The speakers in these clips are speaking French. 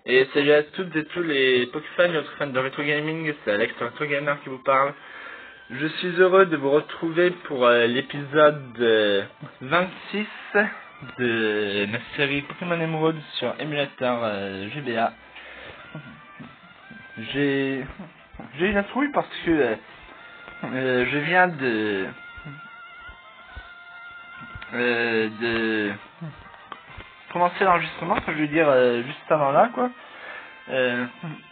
Et salut à toutes et tous les Pokéfans et autres fans de Retro Gaming, c'est Alex Retro Gamer qui vous parle. Je suis heureux de vous retrouver pour l'épisode 26 de ma série Pokémon Emerald sur émulateur GBA. J'ai eu la trouille parce que je viens de commencer l'enregistrement, je veux dire juste avant là quoi.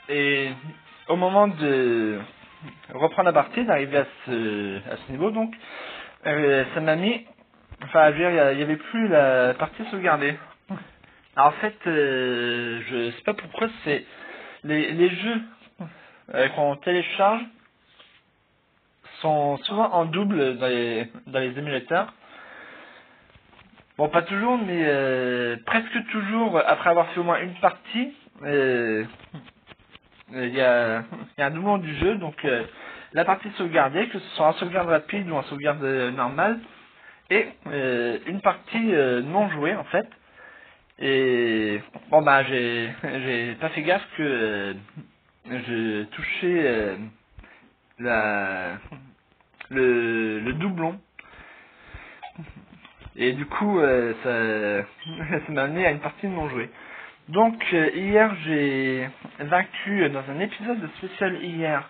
Et au moment de reprendre la partie, d'arriver à ce niveau, donc ça m'a mis, enfin je veux dire, il y avait plus la partie sauvegardée. Alors en fait, je sais pas pourquoi, c'est les jeux qu'on télécharge sont souvent en double dans les émulateurs. Bon, pas toujours, mais presque toujours, après avoir fait au moins une partie, il y a un doublon du jeu, donc la partie sauvegardée, que ce soit en sauvegarde rapide ou en sauvegarde normale, et une partie non jouée en fait. Et bon bah j'ai pas fait gaffe que je touchais le doublon. Et du coup, ça m'a amené à une partie non jouée. Donc, hier, j'ai vaincu dans un épisode spécial hier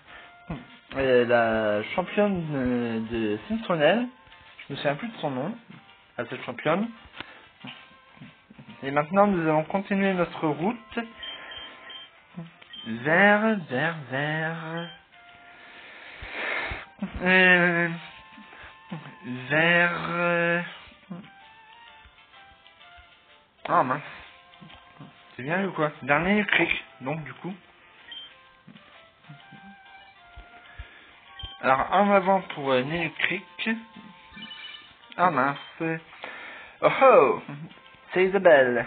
la championne de Cincinnati. Je me souviens plus de son nom, à cette championne. Et maintenant, nous allons continuer notre route vers... Oh mince. C'est bien ou quoi? Dernier cric, donc du coup. Alors en avant pour New Creek. Ah mince. Oh oh, c'est Isabelle.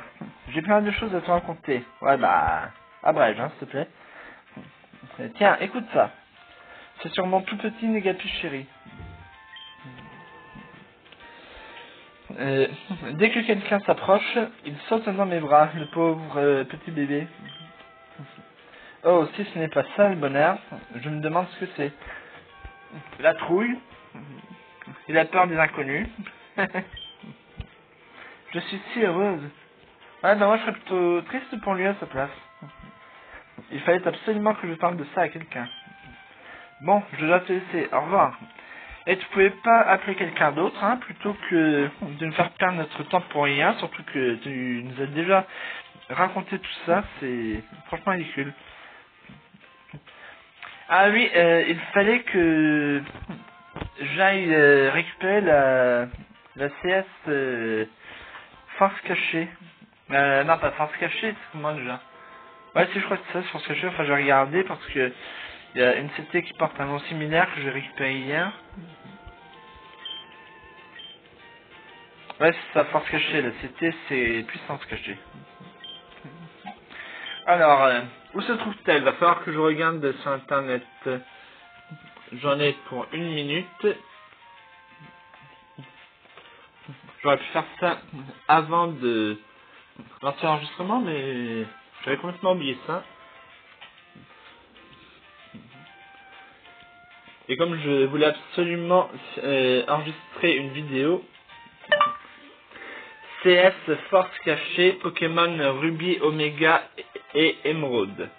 J'ai plein de choses à te raconter. Ouais bah, abrège hein, s'il te plaît. Tiens, écoute ça. C'est sur mon tout petit Négapuce chéri. Dès que quelqu'un s'approche, il saute dans mes bras, le pauvre petit bébé. Oh, si ce n'est pas ça le bonheur, je me demande ce que c'est. La trouille. Il a peur des inconnus. Je suis si heureuse. Ouais, bah moi je serais plutôt triste pour lui à sa place. Il fallait absolument que je parle de ça à quelqu'un. Bon, je dois te laisser. Au revoir. Et tu pouvais pas appeler quelqu'un d'autre, hein, plutôt que de nous faire perdre notre temps pour rien, surtout que tu nous as déjà raconté tout ça, c'est franchement ridicule. Ah oui, il fallait que j'aille récupérer la CS force cachée. Non, pas force cachée, c'est comment déjà? Ouais, si je crois que c'est ça, force cachée, enfin j'ai regardé parce que il y a une CT qui porte un nom similaire que j'ai récupéré hier. Ouais, c'est ça, force cachée, la CT c'est puissance cachée. Alors, où se trouve-t-elle? Va falloir que je regarde sur internet. J'en ai pour 1 minute. J'aurais pu faire ça avant de lancer l'enregistrement, mais j'avais complètement oublié ça. Et comme je voulais absolument enregistrer une vidéo, CS Force Cachée, Pokémon Ruby, Omega et Emerald.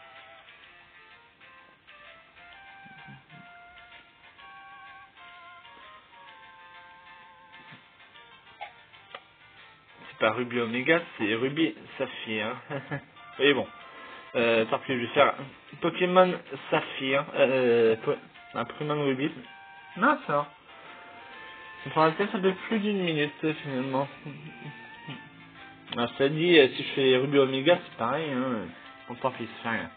C'est pas Ruby Omega, c'est Ruby Saphir. Et bon, tant pis, je vais faire Pokémon Saphir, un Pokémon Ruby. Non, ça. Pour l'instant, ça fait plus d'1 minute finalement. Alors, ça dit, si je fais Ruby Omega, c'est pareil, hein. On s'en fiche, c'est rien.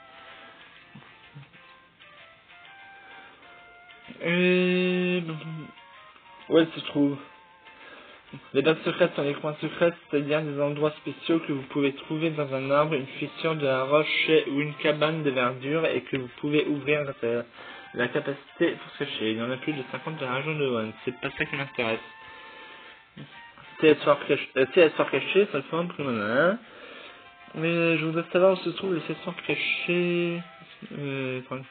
Où elle se trouve? Les bases secrètes sont les coins secrets, c'est-à-dire des endroits spéciaux que vous pouvez trouver dans un arbre, une fissure de la roche ou une cabane de verdure et que vous pouvez ouvrir grâce à la capacité pour se cacher. Il y en a plus de 50 dans la région de One. C'est pas ça qui m'intéresse. CS Fort caché, ça le fait un Pokémon 1. Mais je voudrais savoir où se trouve le session caché. Bon,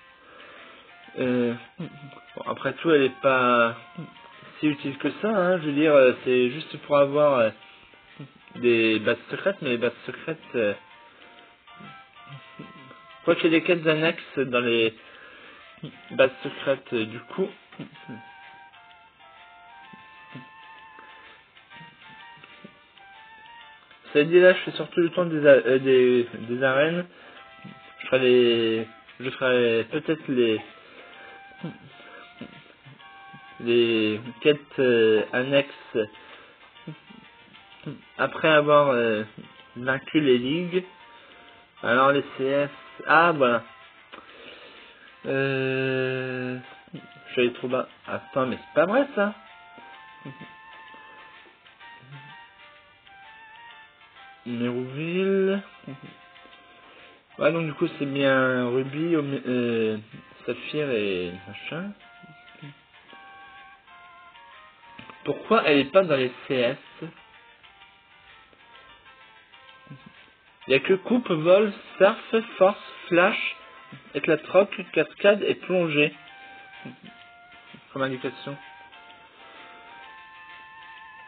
après tout, elle est pas si utile que ça, hein. Je veux dire, c'est juste pour avoir des bases secrètes, mais les bases secrètes... quoi qu'il y ait des quêtes annexes dans les bases secrètes, du coup... Ça dit là, je fais surtout le temps des arènes. Je ferai peut-être les quêtes annexes après avoir vaincu les ligues. Alors les CS... Ah voilà. Je suis allé trop bas. Attends, mais c'est pas vrai ça. Mérouville. Ouais, donc du coup c'est bien Ruby, Saphir et machin. Pourquoi elle est pas dans les CS? Il y a que coupe, vol, surf, force, flash, éclat de roc, cascade et plongée comme indication.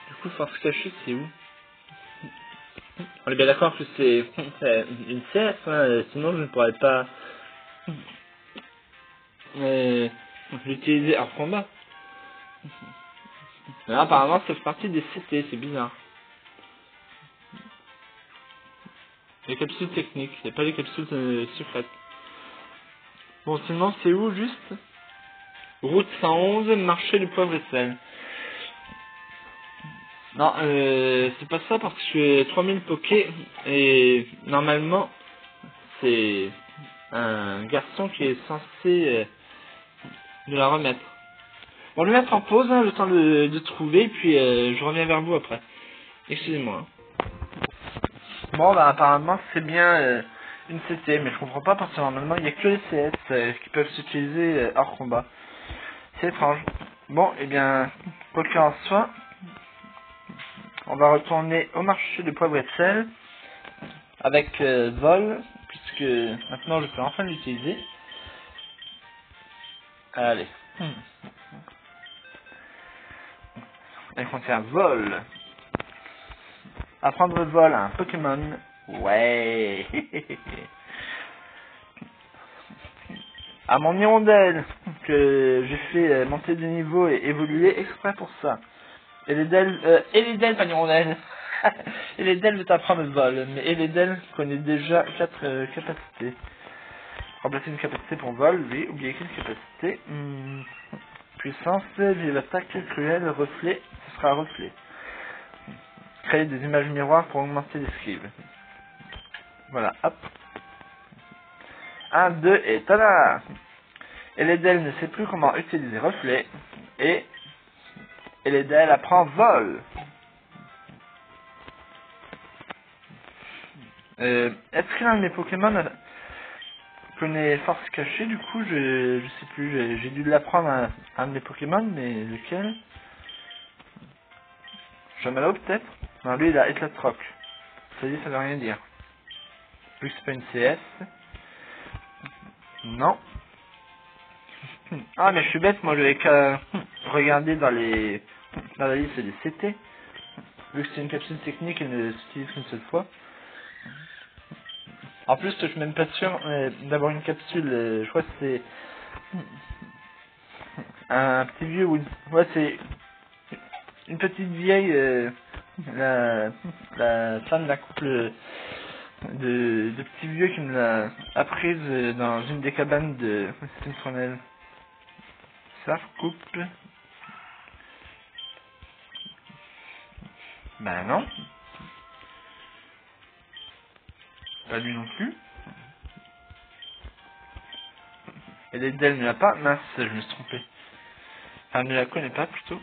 Du coup, force cachée, c'est où? On est bien d'accord que c'est une CS, hein, sinon je ne pourrais pas l'utiliser hors combat. Mais là, apparemment, ça fait partie des CT, c'est bizarre. Les capsules techniques, il n'y a pas les capsules secrètes. Bon, sinon, c'est où juste? Route 111, marché du poivre et sel. Non, c'est pas ça parce que je suis 3000 pokés et normalement, c'est un garçon qui est censé de la remettre. Bon, le mettre en pause, hein, le temps de trouver, puis je reviens vers vous après. Excusez-moi. Bon, bah apparemment c'est bien une CT, mais je comprends pas parce que normalement il n'y a que les CS qui peuvent s'utiliser hors combat. C'est étrange. Bon, et bien, quoi qu'il en soit, on va retourner au marché de poivre et de sel avec vol, puisque maintenant je peux enfin l'utiliser. Allez. Elle contient vol. Apprendre vol à un Pokémon. Ouais. À mon hirondelle, que j'ai fait monter de niveau et évoluer exprès pour ça. Et les Del, pas hirondelle. Et les Del veut apprendre le vol, mais et les Del connaît déjà 4 capacités. Remplacer une capacité pour vol, oui, oubliez qu'une capacité. Puissance, vive attaque, cruelle, reflet, ce sera reflet. Créer des images miroirs pour augmenter l'esquive. Voilà, hop. 1, 2 et tada! Eledel ne sait plus comment utiliser reflet et Eledel apprend vol. Est-ce que l'un de mes Pokémon connaît force cachée? Du coup, je sais plus, j'ai dû l'apprendre à un de mes Pokémon, mais lequel? Chamalo peut-être? Non, lui il a éclat de roc. Ça dit, ça veut rien dire. Vu que c'est pas une CS. Non. Ah mais je suis bête, moi je vais qu'à regarder dans la liste des CT. Vu que c'est une capsule technique, elle ne s'utilise qu'une seule fois. En plus, je suis même pas sûr d'avoir une capsule. Je crois que c'est un petit vieux ou ouais, c'est une petite vieille. La femme d'un couple de petits vieux qui me l'a apprise dans une des cabanes de Stinfronel. Ça coupe. Ben non. Pas lui non plus. Et l'Edel ne l'a pas. Mince, je me suis trompé. Enfin, ne la connaît pas plutôt.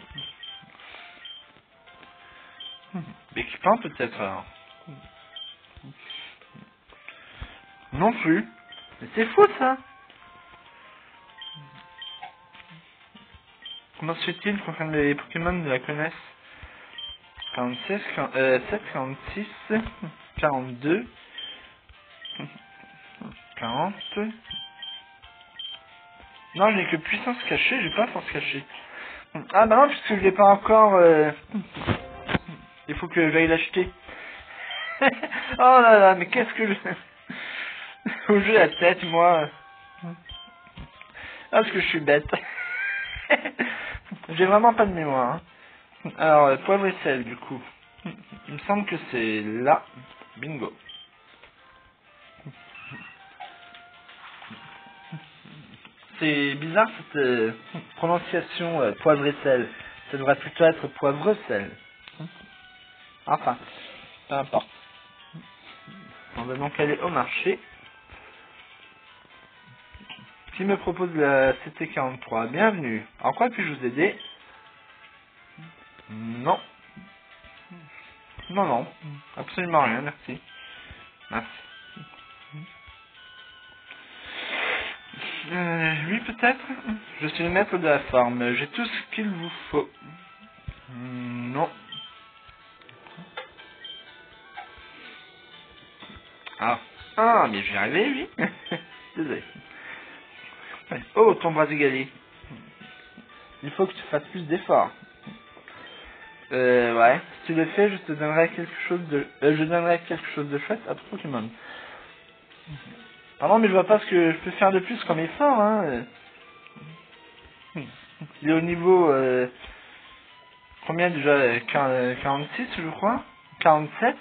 Équipant peut-être alors. Non plus. Mais c'est fou ça. Comment se fait-il qu'enfin les Pokémon la connaissent? 46, 7, 46, 42. 40. Non, je n'ai que puissance cachée, j'ai pas force cachée. Ah bah non, puisque je l'ai pas encore... Il faut que j'aille l'acheter. Oh là là, mais qu'est-ce que je... Où j'ai la tête, moi. Ah, parce que je suis bête. J'ai vraiment pas de mémoire. Hein. Alors, poivre et sel, du coup. Il me semble que c'est là. Bingo. C'est bizarre cette prononciation poivre et sel. Ça devrait plutôt être poivre-sel. Enfin, peu importe. On va donc aller au marché. Qui me propose la CT43? Bienvenue. En quoi puis-je vous aider? Non. Non, non. Absolument rien, merci. Merci. Oui, peut-être. Je suis le maître de la forme. J'ai tout ce qu'il vous faut. Non. Ah. Ah, mais j'y arrivé, oui. Désolé. Oh, ton bras égalé. Il faut que tu fasses plus d'efforts. Ouais. Si tu le fais, je te donnerai quelque chose de... je donnerai quelque chose de chouette à ton Pokémon. Pardon, mais je vois pas ce que je peux faire de plus comme effort, hein. Il est au niveau... combien déjà 46, je crois 47.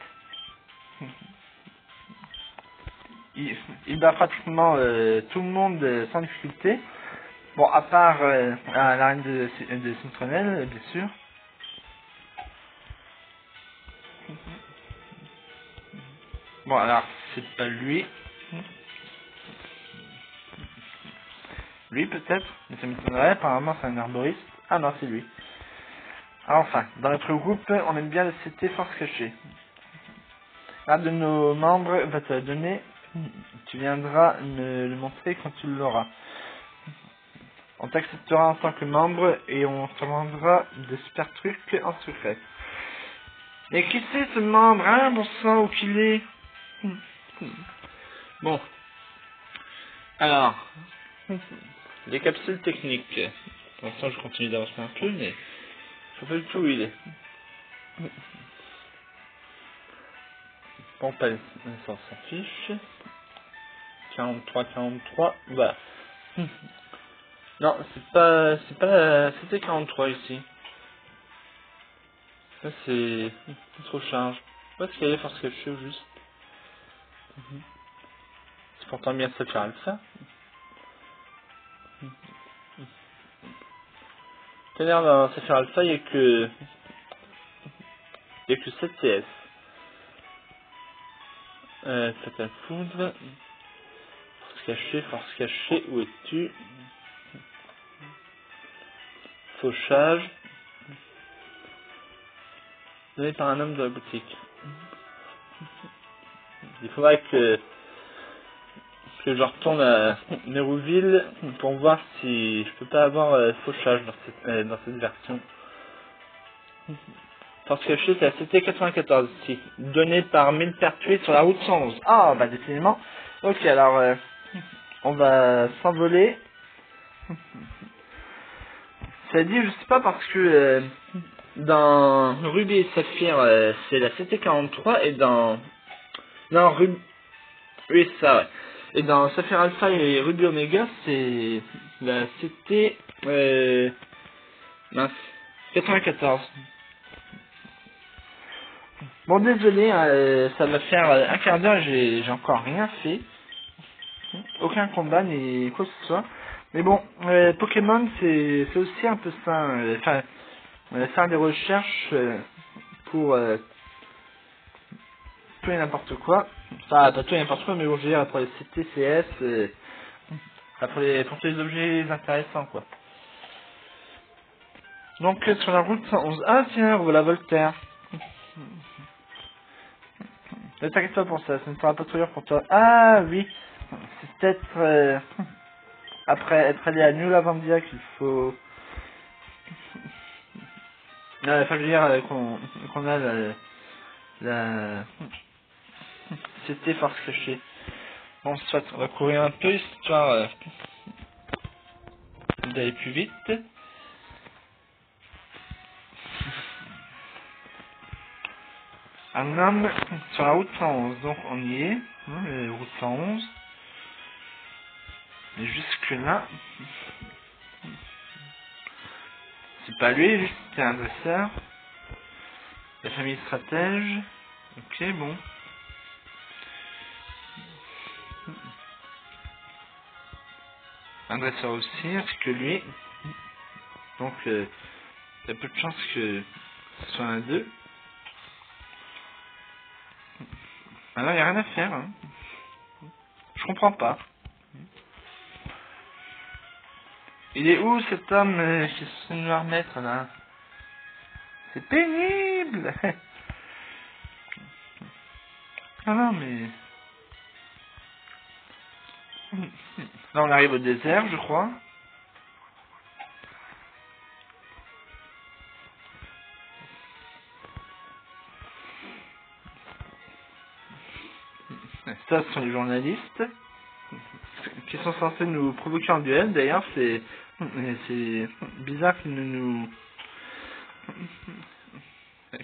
Il bat pratiquement tout le monde sans difficulté. Bon, à part à l'arène de Citronnelle, bien sûr. Bon, alors, c'est pas lui. Lui, peut-être, mais ça m'étonnerait. Apparemment, c'est un arboriste. Ah non, c'est lui. Alors, enfin, dans notre groupe, on aime bien le CT Force Cachée. Un de nos membres va te la donner. Tu viendras me le montrer quand tu l'auras. On t'acceptera en tant que membre et on te vendra de super trucs en secret. Et qui c'est ce membre, hein, bon sang, où qu'il est? Bon. Alors. Les capsules techniques. Pour l'instant, je continue d'avancer un peu, mais je sais pas du tout où il est. Bon, pas ça s'affiche. 43, voilà. Non, c'était 43 ici. Ça, c'est trop charge. Où est-ce qu'il y a les forces cachées au juste? C'est pourtant bien ça faire ça. C'est-à-dire, dans Sapphire Alpha, il n'y a que 7 CS. Fatal Foudre. Force cachée, où es-tu? Fauchage. Donné par un homme de la boutique. Il faudrait que je retourne à Mérouville pour voir si je peux pas avoir fauchage dans cette version. Force cachée, c'est la CT94 ici. Donné par 1000 pertuis sur la route 111. Ah, bah décidément. Ok, alors, on va s'envoler. Ça dit, je sais pas, parce que dans Ruby et Saphir, c'est la CT43 et dans... Non, oui, c'est ça, ouais. Et dans Saphir Alpha et Ruby Omega, c'est la CT... mince, 94. Bon, désolé, ça va faire un quart d'heure et j'ai encore rien fait. Aucun combat ni quoi que ce soit. Mais bon, Pokémon, c'est aussi un peu ça. Enfin, faire des recherches pour tout et n'importe quoi. Enfin, pas tout et n'importe quoi, mais bon, je veux dire, pour les CTCS, pour tous les objets intéressants, quoi. Donc, sur la route 111. Ah, tiens, voilà Voltaire. Ne t'inquiète pas pour ça, ce ne sera pas trop dur pour toi. Ah, oui. C'est peut-être après être allé à New Lavandia qu'il faut... Enfin, je veux dire qu'on a la... C'était force cachée. Bon, soit, on va courir un peu, histoire d'aller plus vite. Un homme sur la route 111, donc on y est, hein, la route 111. Mais jusque là, c'est pas lui, juste c'est un dresseur. La famille stratège. Ok, bon. Un dresseur aussi, ainsi que lui. Donc, il y a peu de chances que ce soit un 2. Alors, il n'y a rien à faire. Hein. Je comprends pas. Il est où cet homme qui se nous remettre là? C'est pénible. Ah non, mais... Là, on arrive au désert, je crois. Ça, ce sont les journalistes qui sont censés nous provoquer en duel. D'ailleurs, c'est bizarre qu'ils ne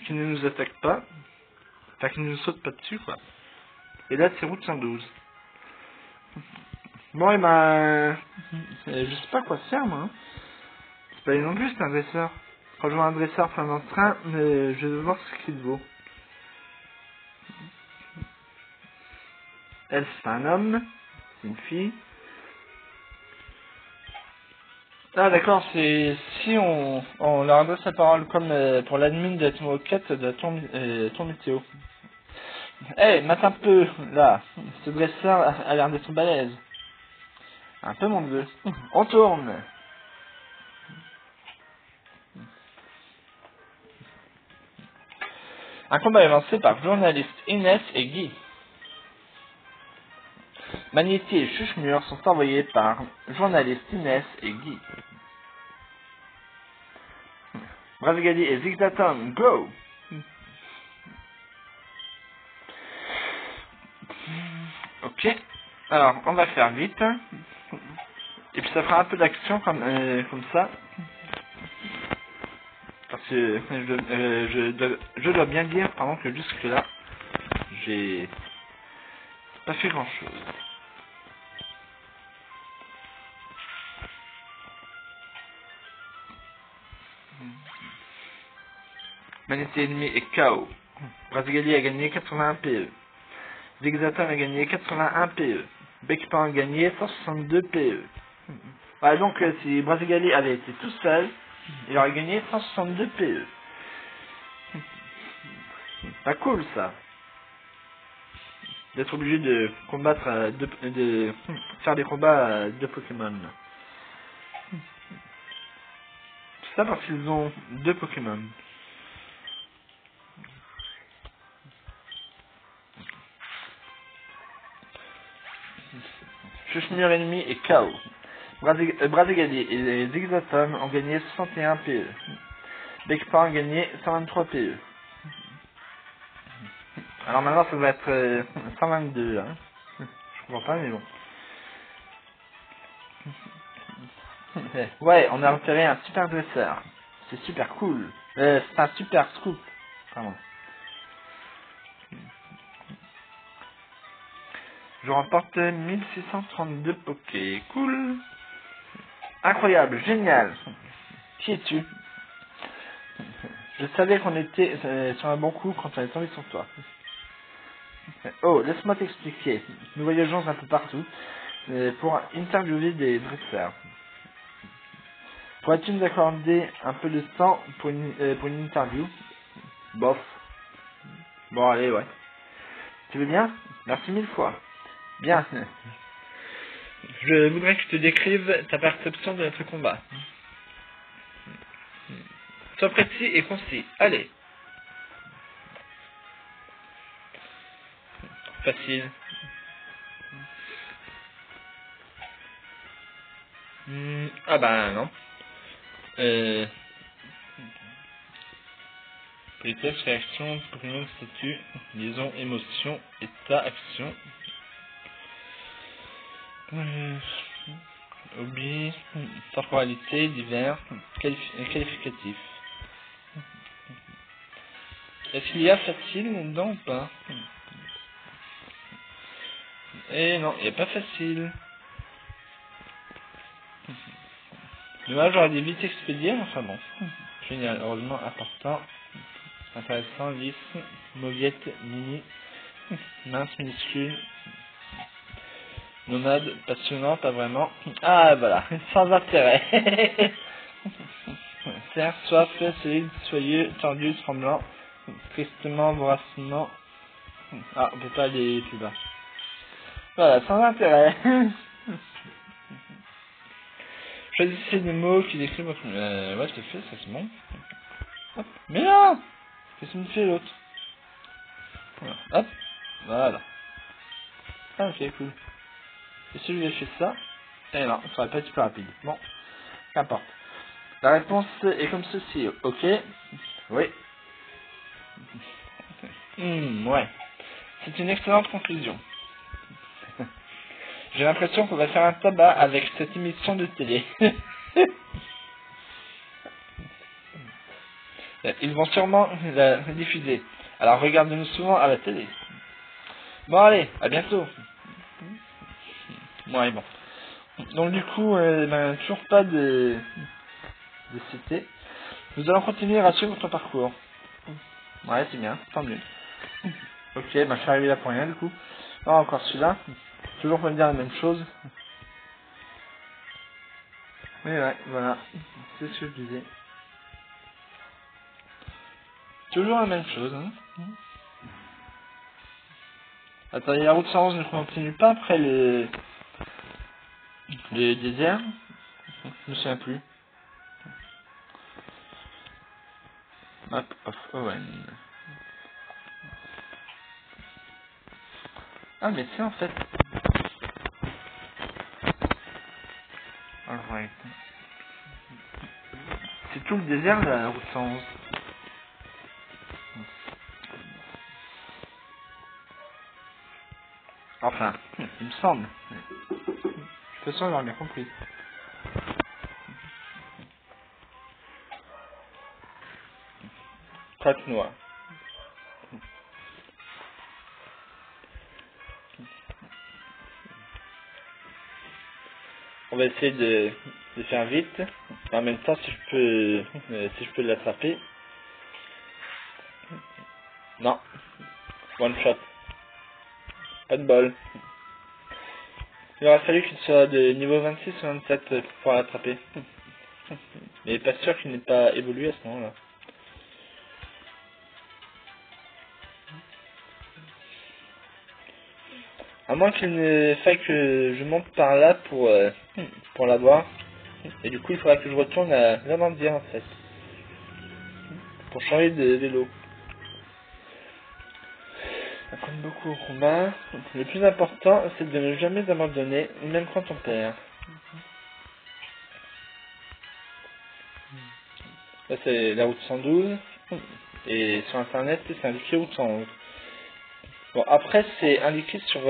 nous attaquent pas. Enfin, qu'ils ne nous sautent pas dessus, quoi. Et là, c'est route 112. Bon, et ben... je sais pas quoi faire, moi. Hein. C'est pas non plus, c'est un dresseur. Quand je vois un dresseur plein dans le train, je vais voir ce qu'il vaut. Elle, c'est un homme. C'est une fille. Ah d'accord, c'est si on leur adresse la parole comme pour l'admin de la team Rocket de la tour météo. Eh, mate un peu, là. Ce dresseur a l'air d'être balèze. Un peu mon neveu. On tourne. Un combat est lancé par journalistes Inès et Guy. Magnéti et Chuchemur sont envoyés par journalistes Inès et Guy. Bravigali et Zigzatom, go! Ok. Alors, on va faire vite. Et puis ça fera un peu d'action comme ça. Parce que je dois bien dire, pardon, que jusque là, j'ai pas fait grand chose. Manette ennemi est KO. Brazigali a gagné 81 PE. Zigzatom a gagné 81 PE. Beckpan a gagné 162 PE. Ah, donc si Brazigali avait été tout seul, il aurait gagné 162 PE. Pas cool ça. D'être obligé de combattre, de faire des combats de Pokémon. C'est ça parce qu'ils ont 2 Pokémon. Chuchemur ennemi est KO. Brazigali et Zigzatom ont gagné 61 PE. Beckpan a gagné 123 PE. Alors maintenant ça va être 122 hein. Je comprends pas mais bon. Ouais, on a repéré un super dresseur. C'est super cool. C'est un super scoop. Pardon. Je remporte 1632 Poké. Cool. Incroyable, génial. Qui es-tu? Je savais qu'on était sur un bon coup quand on est tombé sur toi. Oh, laisse-moi t'expliquer. Nous voyageons un peu partout pour interviewer des dresseurs. Pourrais-tu nous accorder un peu de temps pour une interview? Bof. Bon, allez, ouais. Tu veux bien? Merci 1000 fois. Bien. Je voudrais que tu te décrives ta perception de notre combat. Sois précis et concis. Allez. Facile. Ah bah non. Politesse, réaction, prénom, statut, liaison, émotion, état, action. Hobby, temporalité, divers, qualificatif. Est-ce qu'il y a facile là-dedans ou pas? Eh non, il n'y a pas facile. Dommage, j'aurais dit vite expédié, enfin bon. Génial, heureusement, important, intéressant, lisse, mauviette, mini, mince, minuscule, nomade, passionnant, pas vraiment. Ah, voilà, sans intérêt. Serre, soif, solide, soyeux, tendu, tremblant, tristement, voracement. Ah, on peut pas aller plus bas. Voilà, sans intérêt. Choisissez des mots qui décrivent votre... ouais, c'est fait, ça c'est bon. Hop. Mais non! Qu'est-ce qu'il me fait l'autre? Voilà. Hop. Voilà. Ah, ok, cool. Et si je lui ai fait ça? Eh non, ça aurait pas été plus rapide. Bon, qu'importe. La réponse est comme ceci. Ok. Oui. Ouais. C'est une excellente conclusion. J'ai l'impression qu'on va faire un tabac avec cette émission de télé. Ils vont sûrement la diffuser. Alors regardez-nous souvent à la télé. Bon allez, à bientôt. Ouais, bon. Donc du coup, toujours pas de cité. Nous allons continuer à suivre notre parcours. Ouais, c'est bien, tant mieux. Ok, je suis arrivé là pour rien du coup. Oh, encore celui-là. Toujours pour me dire la même chose. Mais ouais, voilà. C'est ce que je disais. Toujours la même chose. Hein. Attends, la route 111 ne continue pas après le désert. Je me souviens plus. Map of Owen. Ah mais c'est en fait. Alright. C'est tout le désert la route 111. Enfin, il me semble. De toute façon, j'aurais bien compris. Traque noire. On va essayer de faire vite. En même temps, si je peux l'attraper. Non. One shot. Pas de bol. Il aura fallu qu'il soit de niveau 26 ou 27 pour pouvoir l'attraper. Mais pas sûr qu'il n'ait pas évolué à ce moment-là. À moins qu'il ne faille que je monte par là pour l'avoir. Et du coup, il faudra que je retourne à l'Amandia en fait. Pour changer de vélo. Comme beaucoup au combat, le plus important, c'est de ne jamais abandonner, même quand on perd. Là, c'est la route 112. Et sur internet, c'est indiqué route 111. Bon, après, c'est indiqué sur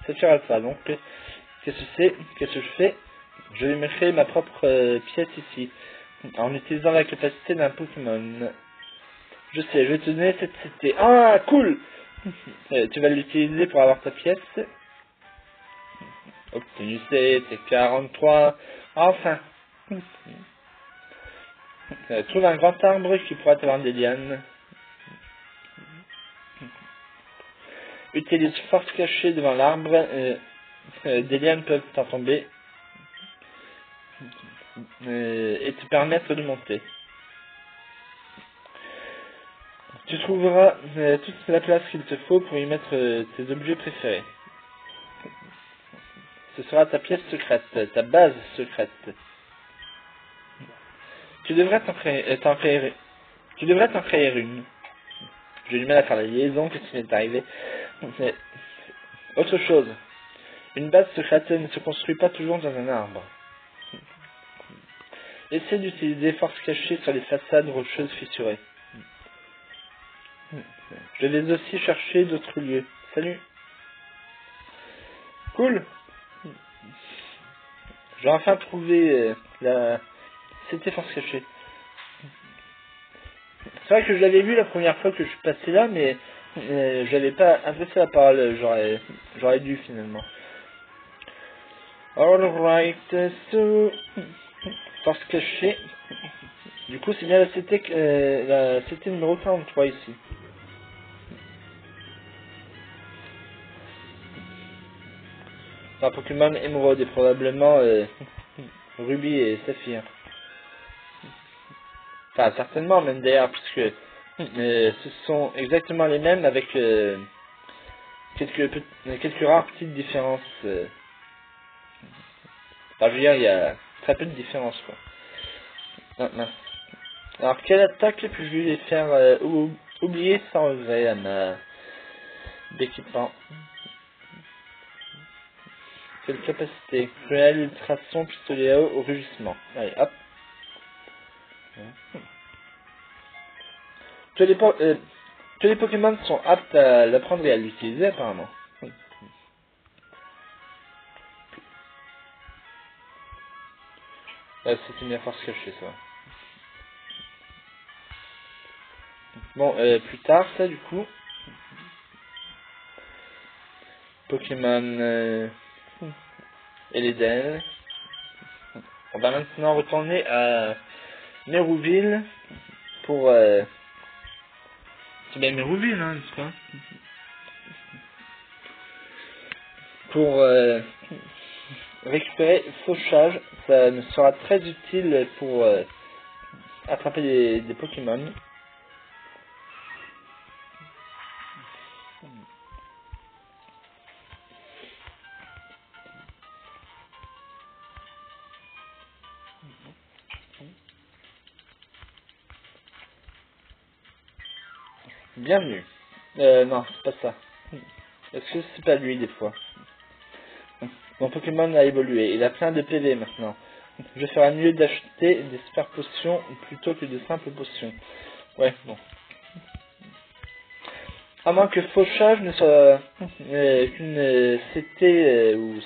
Saphir Alpha. Donc, qu'est-ce que c'est? Qu'est-ce que je fais? Je vais me créer ma propre pièce ici, en utilisant la capacité d'un Pokémon. Je sais, je vais te donner cette cité. Ah, cool! Tu vas l'utiliser pour avoir ta pièce. Obtenu C, T43. Enfin. Trouve un grand arbre qui pourra t'avoir des lianes. Utilise force cachée devant l'arbre. Des lianes peuvent t'en tomber. Et te permettre de monter. Tu trouveras toute la place qu'il te faut pour y mettre tes objets préférés. Ce sera ta pièce secrète, ta base secrète. Tu devrais t'en créer une. J'ai du mal à faire la liaison, qu'est-ce qui m'est arrivé. Mais, autre chose, une base secrète ne se construit pas toujours dans un arbre. Essaie d'utiliser force cachée sur les façades rocheuses fissurées. Je vais aussi chercher d'autres lieux. Salut. Cool. J'ai enfin trouvé la CT Force Cachée. C'est vrai que je l'avais vu la première fois que je suis passé là, mais j'avais pas adressé la parole, j'aurais dû finalement. Alright, so Force Cachée. Du coup, c'est bien la CT numéro 43 ici. Un Pokémon Émeraude et probablement Ruby et Saphir. Enfin, certainement même d'ailleurs, puisque ce sont exactement les mêmes avec quelques rares petites différences. Enfin, je veux dire, il y a très peu de différences, quoi. Ah, mince. Alors, quelle attaque puis-je lui faire oublier sans regret à ma d'équipement? Quelle capacité? Cruel, ultrason, pistolet à eau, au rugissement. Allez, hop. Tous les Pokémon sont aptes à l'apprendre et à l'utiliser, apparemment. C'était bien Force Cachée, ça. Bon, plus tard, ça, du coup. Pokémon Eleden. On va maintenant retourner à Mérouville pour... C'est bien Mérouville, hein, n'est-ce pas? Pour récupérer Fauchage. Ça me sera très utile pour attraper des Pokémon. Bienvenue. Non, c'est pas ça. Est-ce que c'est pas lui des fois? Mon Pokémon a évolué. Il a plein de PV maintenant. Je ferais mieux d'acheter des super potions plutôt que de simples potions. Ouais, bon. À moins que Fauchage ne soit qu'une CT ou...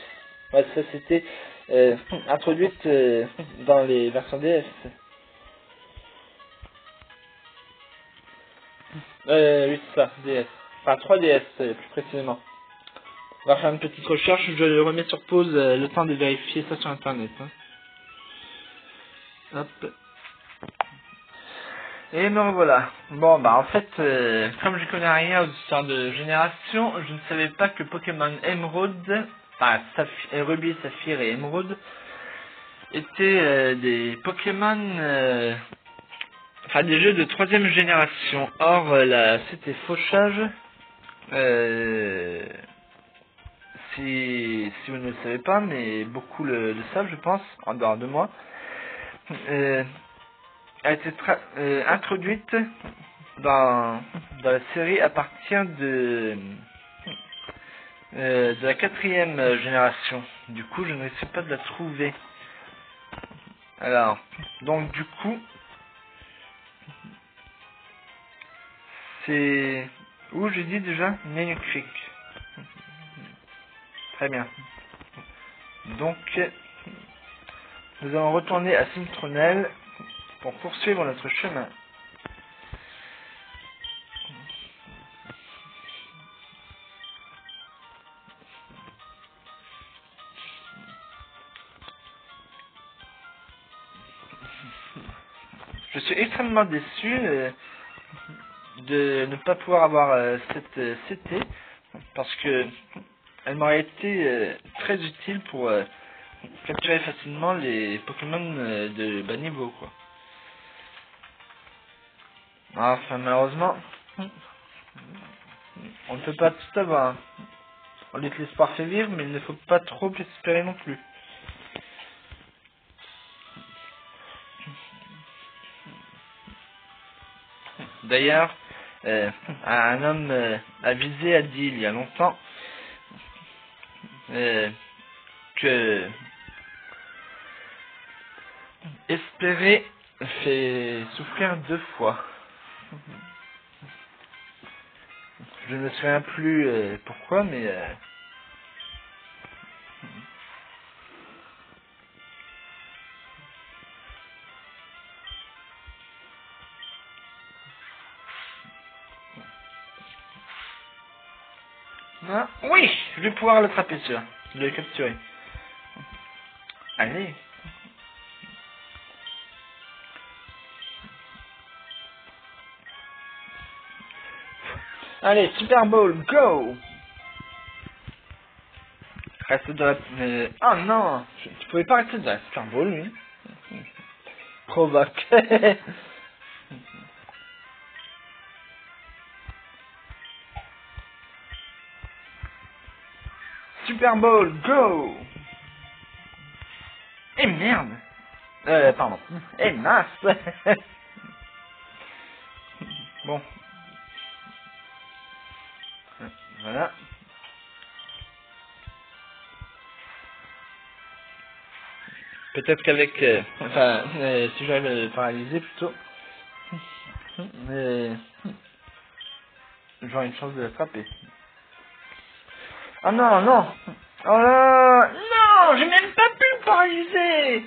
Ouais, ça c'était introduite dans les versions DS. Oui, c'est ça, DS. Enfin, 3DS, plus précisément. On va faire une petite recherche, je le remets sur pause, le temps de vérifier ça sur internet. Hein. Hop. Et me revoilà. Bon, bah en fait, comme je connais rien aux histoires de génération, je ne savais pas que Pokémon Emerald, enfin Ruby, Saphir et Emerald, étaient des Pokémon, enfin des jeux de troisième génération. Or, là, c'était Fauchage. Si vous ne le savez pas, mais beaucoup le savent, je pense, en dehors de moi, a été introduite dans la série à partir de la quatrième génération. Du coup, je ne risque pas de la trouver. Alors, donc du coup, c'est où j'ai dit déjà Nenukvik. Très bien. Donc, nous allons retourner à Citronelle pour poursuivre notre chemin. Je suis extrêmement déçu de ne pas pouvoir avoir cette CT parce que elle m'aurait été très utile pour capturer facilement les Pokémon de bas niveau, quoi. Enfin, malheureusement, on ne peut pas tout avoir. On laisse l'espoir fait vivre, mais il ne faut pas trop espérer non plus. D'ailleurs, un homme avisé a dit il y a longtemps que espérer fait souffrir 2 fois. Je ne me souviens plus pourquoi, mais Ah, oui, je vais pouvoir l'attraper, celui-là. Je vais le capturer. Allez. Allez, Super Bowl, go! Reste de la... Oh non! Tu pouvais pas rester de la Super Bowl, lui. Provoque. Super Bowl, go! Eh merde! Pardon. Eh mince! Bon. Voilà. Peut-être qu'avec... si j'arrive à le paralyser plutôt, j'aurai une chance de l'attraper. Oh non, non! Oh là! Non! J'ai même pas pu le paralyser!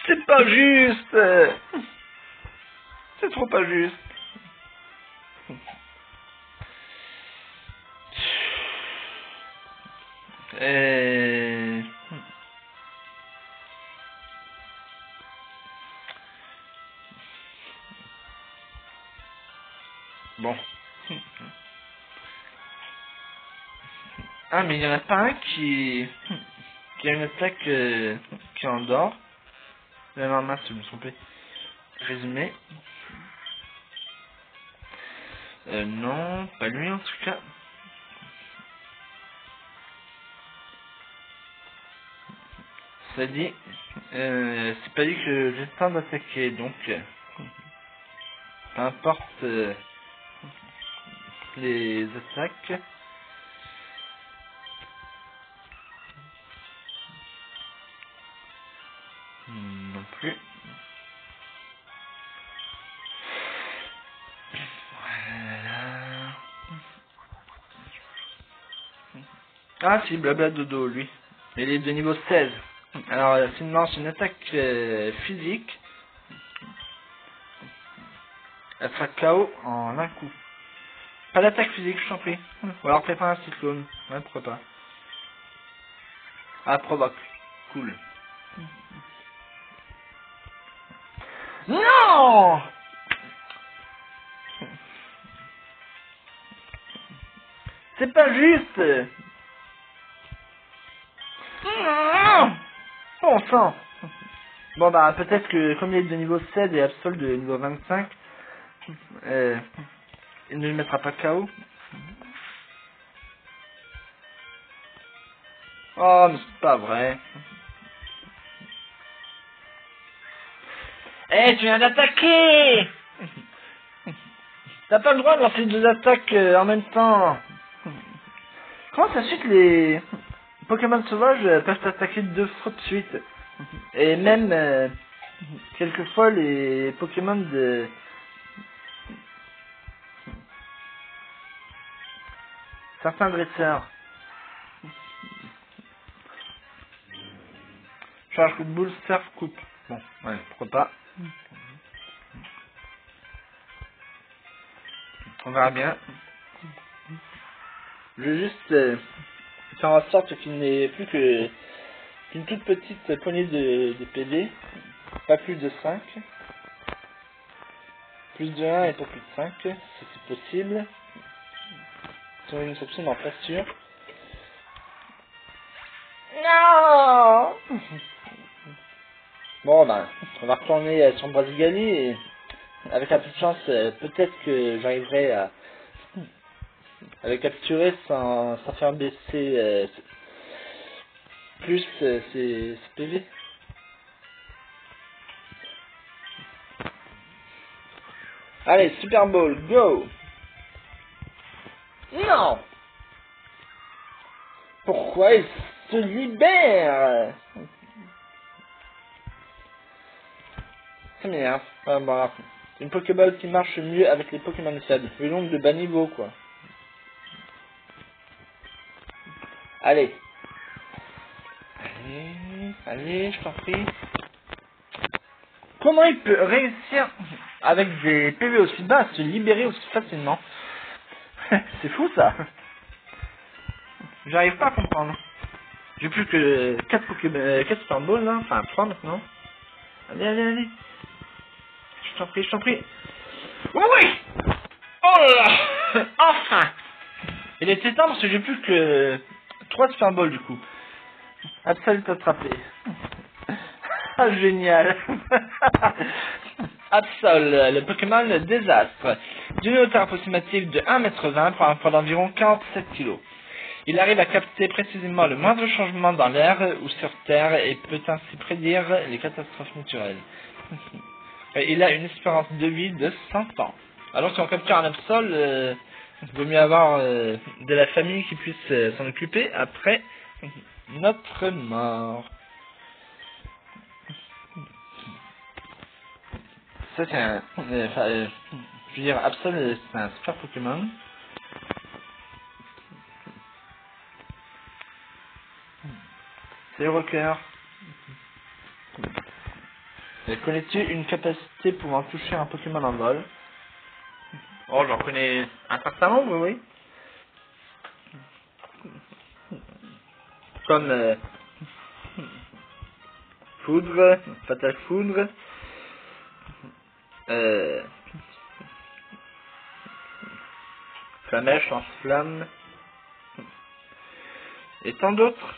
C'est pas juste! C'est trop pas juste. Et... Bon. Ah, mais il y en a pas un qui a une attaque qui endort. Non, mince, je me suis trompé. Résumé. Non, pas lui en tout cas. Ça dit, c'est pas lui que j'ai le temps d'attaquer, donc peu importe les attaques. Non plus. Voilà. Ah si, blabla dodo, lui. Il est de niveau 16. Alors, s'il me lance une attaque physique, elle sera KO en un coup. Pas d'attaque physique, je t'en prie. Ou alors prépare un cyclone. Ouais, pourquoi pas. Ah, provoque. Cool. Non! C'est pas juste! Bon sang! Bon bah peut-être que comme il est de niveau 16 et Absol de niveau 25, il ne le mettra pas KO. Oh mais c'est pas vrai. Eh, tu viens d'attaquer! T'as pas le droit de lancer deux attaques en même temps. Comment ça se fait que les Pokémon sauvages peuvent t'attaquer deux fois de suite? Et même, quelquefois, les Pokémon de... certains dresseurs. Charge coup de boule, surf, coupe. Bon, ouais, pourquoi pas. On verra bien. Je vais juste faire en sorte qu'il n'ait plus qu'une toute petite poignée de PV. Pas plus de 5. Plus de 1 et pas plus de 5, si c'est possible. Si on est absolument pas sûr. Non. Bon ben, on va retourner sur Brasigali et avec un peu de chance, peut-être que j'arriverai à le capturer sans faire baisser plus ses PV. Allez, Super Bowl, go! Non! Pourquoi il se libère? Ça m'énerve. Enfin, bon, une Pokéball qui marche mieux avec les Pokémon faibles. Le nombre de bas niveau, quoi. Allez. Allez, je t'en prie. Comment il peut réussir, avec des PV aussi bas, à se libérer aussi facilement? C'est fou, ça. J'arrive pas à comprendre. J'ai plus que 4 Pokémon, 4 Super Balls là, enfin 3 maintenant. Allez, allez, allez. Je t'en prie, je t'en prie. Oui! Oh là là! Enfin! Il était temps parce que j'ai plus que 3 Super Balls du coup. Absol est attrapé. Ah, génial. Absol, le Pokémon désastre. D'une hauteur approximative de 1,20 m pour un poids d'environ 47 kg. Il arrive à capter précisément le moindre changement dans l'air ou sur Terre et peut ainsi prédire les catastrophes naturelles. Il a une espérance de vie de 100 ans. Alors si on capture un Absol, il vaut mieux avoir de la famille qui puisse s'en occuper après notre mort. Ça c'est un... je veux dire, Absol c'est un super Pokémon. C'est Rocker. Connais-tu une capacité pouvant toucher un Pokémon en vol? Oh, j'en connais un certain nombre, oui. Comme Foudre, Fatal Foudre, Flamèche, Lance-Flamme, et tant d'autres.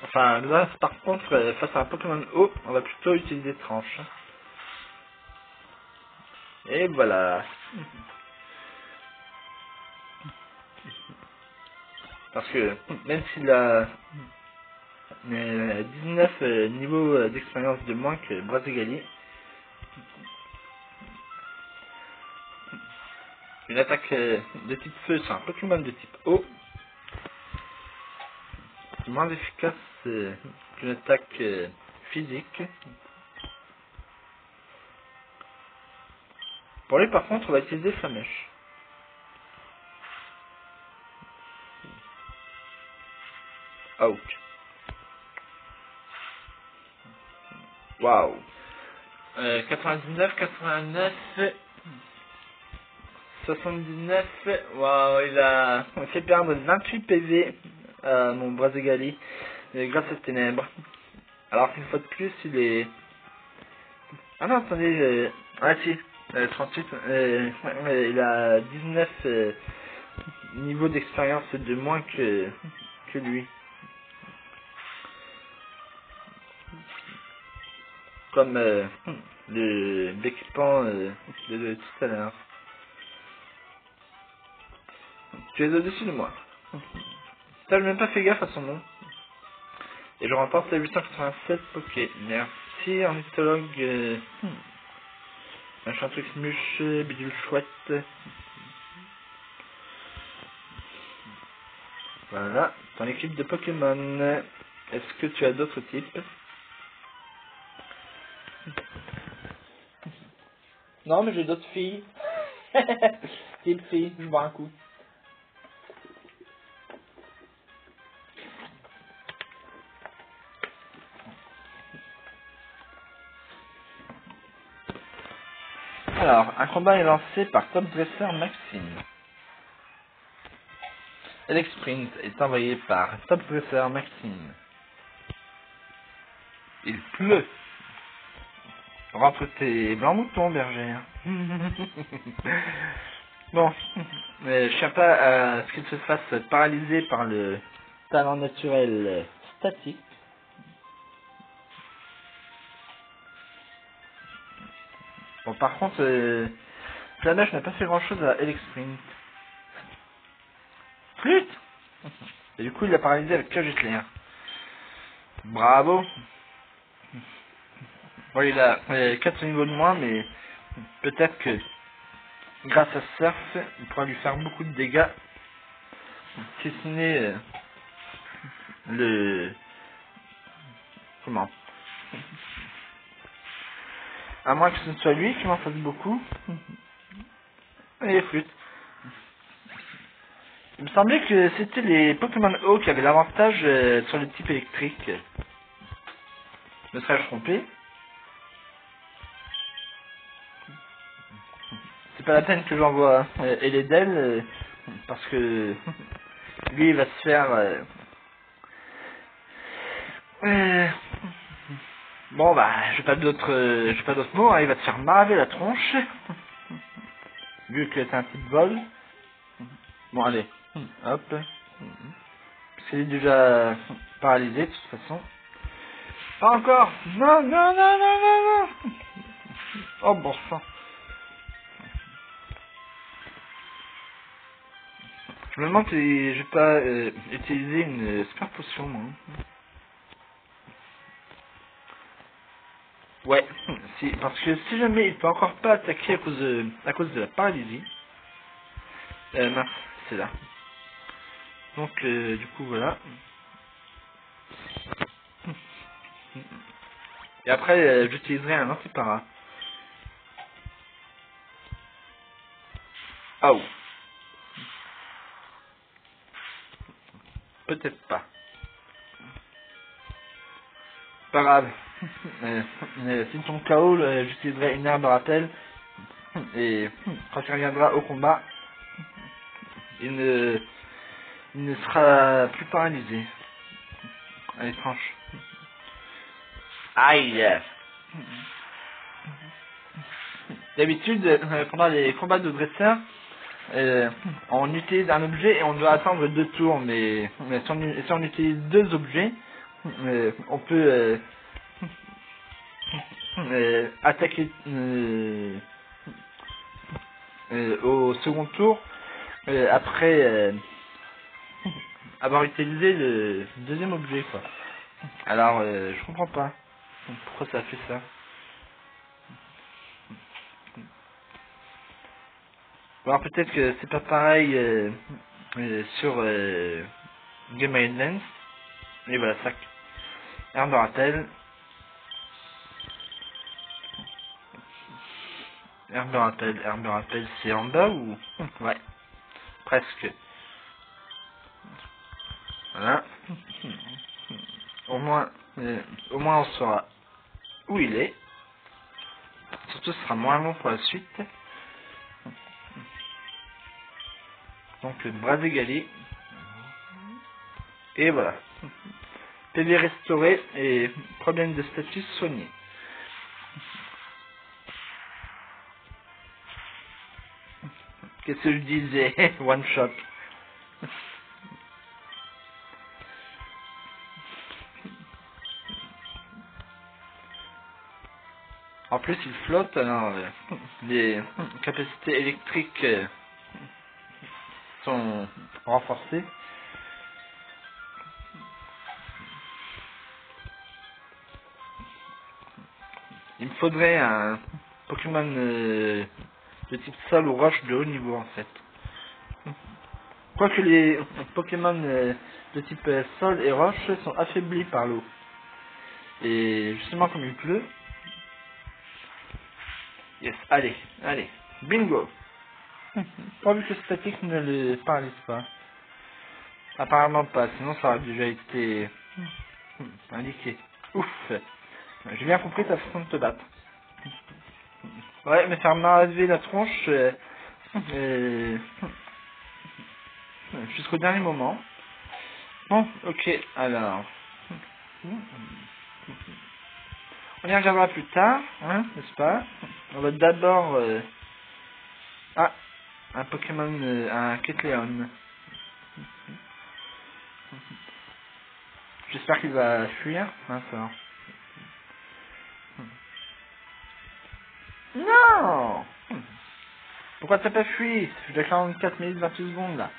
Enfin, là, par contre, face à un Pokémon haut, on va plutôt utiliser Tranche. Et voilà. Parce que, même s'il a 19 niveaux d'expérience de moins que Brazigali, une attaque de type feu sur un Pokémon de type eau, c'est moins efficace qu'une attaque physique. Pour lui, par contre, on va utiliser Flamèche. Out. Waouh. 99, 89, 79. Waouh, il a fait perdre 28 PV à mon Brazigali grâce aux ténèbres. Alors qu'une fois de plus, il est... Ah non, attendez, ah si, 38, il a 19 niveaux d'expérience de moins que lui. Comme le l'équipement de tout à l'heure. Tu es au-dessus de moi. T'as même pas fait gaffe à son nom. Et je remporte les 887 Poké. Merci, ornithologue. Machin truc smuche, bidule chouette. Voilà, ton équipe de Pokémon. Est-ce que tu as d'autres types? Non, mais j'ai d'autres filles. Type fille, je bois un coup. Alors, un combat est lancé par Top Dresser Maxime. Alex Sprint est envoyé par Top Dresser Maxime. Il pleut. Rentre tes blancs moutons, bergère. Bon, je tiens pas à ce qu'il se fasse paralyser par le talent naturel statique. Bon, par contre, Flamèche n'a pas fait grand chose à Alex Sprint. Flûte. Et du coup, il l'a paralysé avec Cage Hitler. Bravo. Bon, il a 4 niveaux de moins, mais peut-être que grâce à Surf, il pourra lui faire beaucoup de dégâts. Si ce n'est le... Comment? À moins que ce soit lui qui m'en fasse beaucoup. Et Flûte. Il me semblait que c'était les Pokémon Eau qui avaient l'avantage sur le type électrique. Me serais-je trompé? C'est pas la peine que j'envoie Eledel parce que Lui, il va se faire... bon, bah, j'ai pas d'autres mots, hein. Il va te faire maraver la tronche. Vu que c'est un petit vol. Bon, allez. Hop. C'est déjà paralysé, de toute façon. Pas encore. Non, non, non, non, non, non. Oh, bon sang. Je me demande si je vais pas utiliser une super potion, moi. Ouais, si, parce que si jamais il peut encore pas attaquer à cause de la paralysie. Mince, c'est là. Donc, du coup, voilà. Et après, j'utiliserai un antipara. Ah ou. Peut-être pas. Pas grave. Si ton KO, j'utiliserai une herbe de rappel. Et quand il reviendra au combat, il ne sera plus paralysé. Allez, tranche. Aïe. D'habitude, pendant les combats de dresseurs, on utilise un objet et on doit attendre 2 tours, mais si on utilise 2 objets, on peut attaquer au second tour après avoir utilisé le deuxième objet, quoi. Alors, je comprends pas pourquoi ça fait ça. Alors peut-être que c'est pas pareil sur Game Islands. Et voilà, sac. Herbe de rappel. Herbe de rappel, c'est en bas ou... Ouais, presque. Voilà. Au moins on saura où il est. Surtout, ce sera moins long pour la suite. Donc, bras égalés. Et voilà. PV restauré et problème de statut soigné. Qu'est-ce que je disais? One shot. En plus, il flotte, alors les capacités électriques sont renforcées. Il me faudrait un Pokémon de type sol ou roche de haut niveau, en fait. Quoique les Pokémon de type sol et roche sont affaiblis par l'eau. Et justement, comme il pleut... Yes, allez, allez, bingo. Pourvu que statique ne les paralyse pas. Apparemment pas, sinon ça aurait déjà été indiqué. Ouf. J'ai bien compris ta façon de te battre. Ouais, mais faire maraver la tronche jusqu'au dernier moment. Bon, ok, alors. On y regardera plus tard, hein, n'est-ce pas? On va d'abord... Ah, un Pokémon, un Ketleon. J'espère qu'il va fuir. D'accord. Non! Pourquoi t'as pas fui? Ça fait déjà 44 minutes 28 secondes là.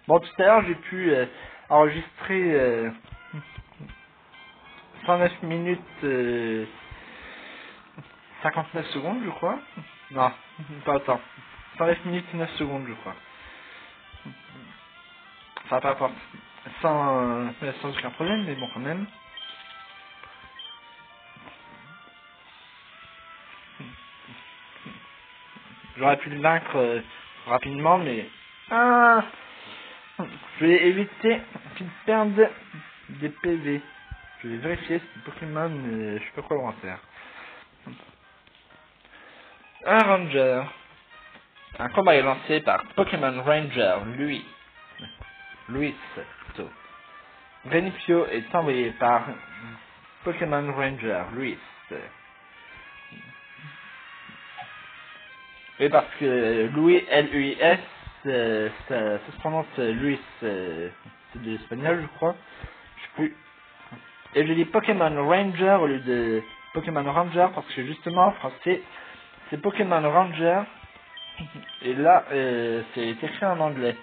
Bon, tout à l'heure j'ai pu enregistrer 109 minutes 59 secondes, je crois. Non, pas autant. 109 minutes 9 secondes, je crois. Enfin, pas importe. Sans aucun problème, mais bon, quand même. J'aurais pu le vaincre rapidement, mais... Ah, je vais éviter qu'il perde des PV. Je vais vérifier si Pokémon, je sais pas quoi en faire. Un Ranger. Un combat est lancé par Pokémon Ranger, lui. Luis. Renipio est envoyé par Pokémon Ranger, Luis. Oui, parce que Louis, L-U-I-S, ça se prononce Luis, c'est de l'espagnol, je crois. Je sais plus. Et je dis Pokémon Ranger au lieu de Pokémon Ranger parce que justement en français, c'est Pokémon Ranger. Et là, c'est écrit en anglais.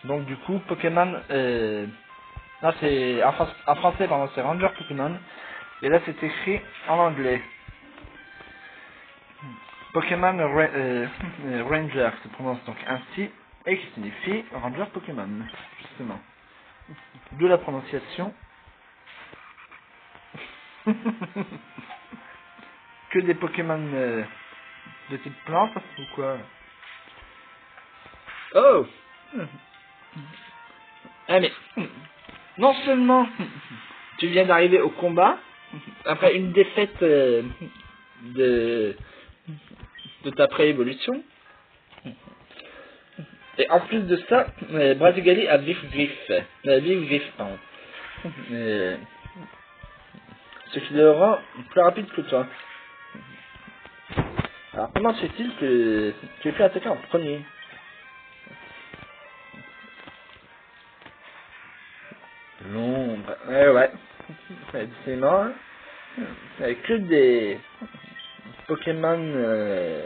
Donc du coup, Pokémon... là, c'est... En français, pardon, c'est Ranger Pokémon. Et là, c'est écrit en anglais. Pokémon Ranger se prononce donc ainsi, et qui signifie Ranger Pokémon, justement. D'où la prononciation. Que des Pokémon de type plante, ou quoi? Oh! Ah mais, non seulement tu viens d'arriver au combat, après une défaite de ta pré-évolution, et en plus de ça, Brasigali a vif griffe, pardon. Ce qui le rend plus rapide que toi. Alors comment se fait-il que tu es fait attaquer en premier? L'ombre, ouais. C'est mort. Avec que des Pokémon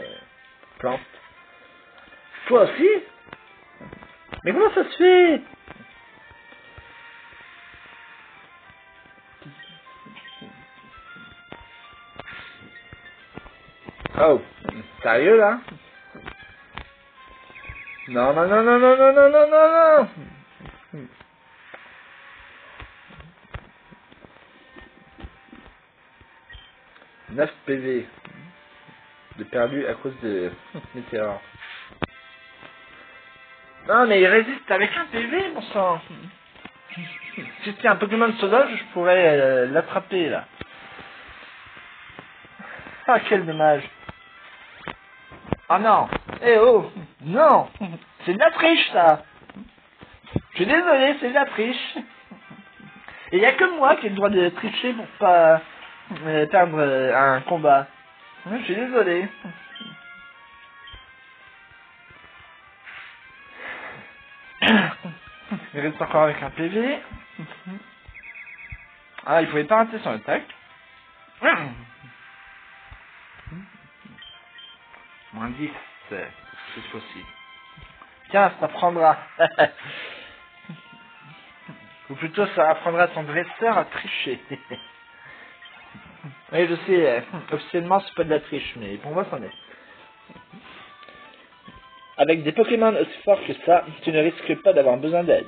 plantes. Toi aussi? Mais comment ça se fait? Oh, sérieux là? Non. 9 PV de perdu à cause de météores. Non mais il résiste avec un PV, mon sang. Si c'était un Pokémon sauvage, je pourrais l'attraper là. Ah quel dommage. Ah non. Eh oh. Non. C'est de la triche ça. Je suis désolé, c'est de la triche. Et il n'y a que moi qui ai le droit de tricher pour pas perdre un combat. Je suis désolé. Il reste encore avec un PV. Ah, il pouvait pas rater son attaque. Moins 10, cette fois-ci. Tiens, ça prendra. Ou plutôt, ça apprendra ton dresseur à tricher. Oui, je sais, officiellement, c'est pas de la triche, mais pour moi, c'en est. Avec des Pokémon aussi forts que ça, tu ne risques pas d'avoir besoin d'aide.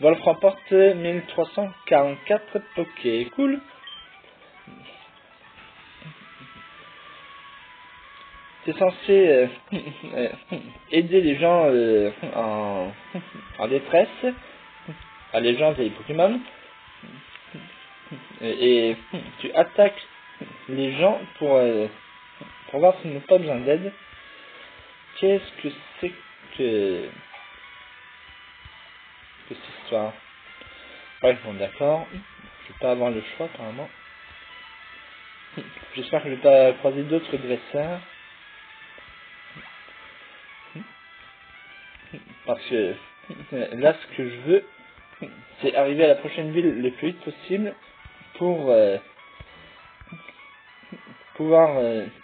Wolf remporte 1344 Poké. Cool. C'est censé aider les gens en détresse, les gens et les Pokémon, et tu attaques les gens pour voir s'ils n'ont pas besoin d'aide. Qu'est-ce que c'est que cette histoire? Ouais, bon d'accord, je vais pas avoir le choix apparemment. J'espère que je vais pas croiser d'autres dresseurs. Parce que là, ce que je veux, c'est arriver à la prochaine ville le plus vite possible pour pouvoir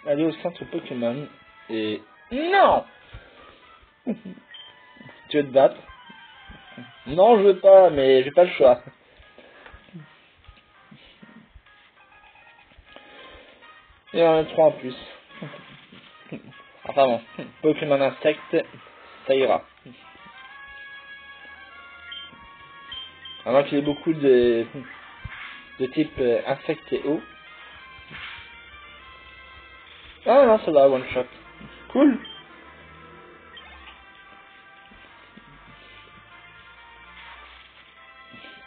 aller au centre Pokémon. Et non, tu veux te battre? Non, je veux pas, mais j'ai pas le choix. Il y en a 3 en plus. Enfin bon, Pokémon insecte, ça ira. À moins qu'il y ait beaucoup de type insecte et eau. Ah non, ça va, one shot. Cool.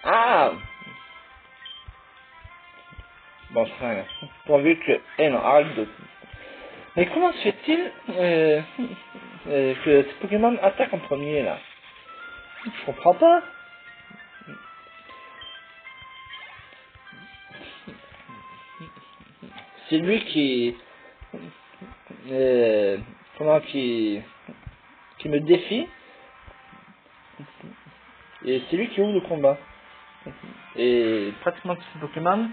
Ah bon, c'est rien. Pourvu que... Eh non, arrête de... Mais comment se fait-il que ces Pokémon attaquent en premier là? Je comprends pas. C'est lui qui qui me défie et c'est lui qui ouvre le combat. Et pratiquement tous ces Pokémon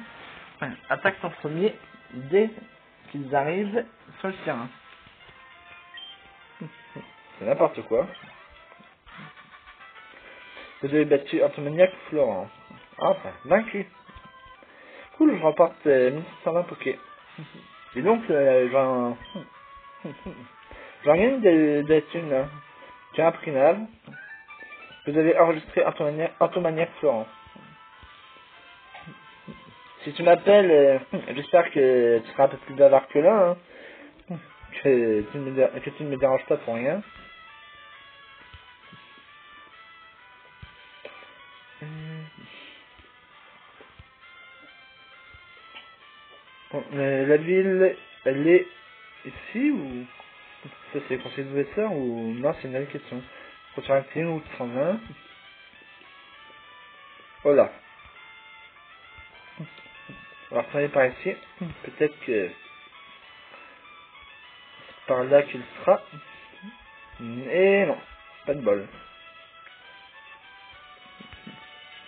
attaquent en premier dès qu'ils arrivent sur le terrain. C'est n'importe quoi. Vous avez battu Artomaniac Florent. Enfin, vaincu. Cool, je remporte 1620 Poké. Et donc, j'en gagne des thunes, hein. J'ai un prix Nav. Vous avez enregistré Artomaniac Florent. Si tu m'appelles, j'espère que tu seras un peu plus bavard que là, hein. Que tu ne me déranges pas pour rien. Bon, la ville, elle est ici ou... Ça c'est le conseil de professeur ou... Non, c'est une nouvelle question. Retour à Clean ou 120. Voilà. On va retourner par ici. Peut-être que... c'est par là qu'il sera. Et non. Pas de bol.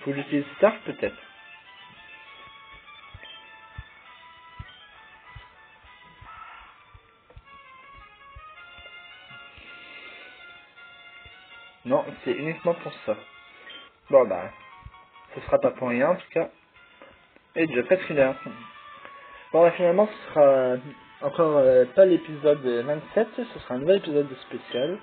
Faut que j'utilise Stark peut-être. Non, c'est uniquement pour ça. Bon bah... ce sera pas pour rien en tout cas. Et déjà presque une heure. Bon bah finalement ce sera encore pas l'épisode 27, ce sera un nouvel épisode spécial.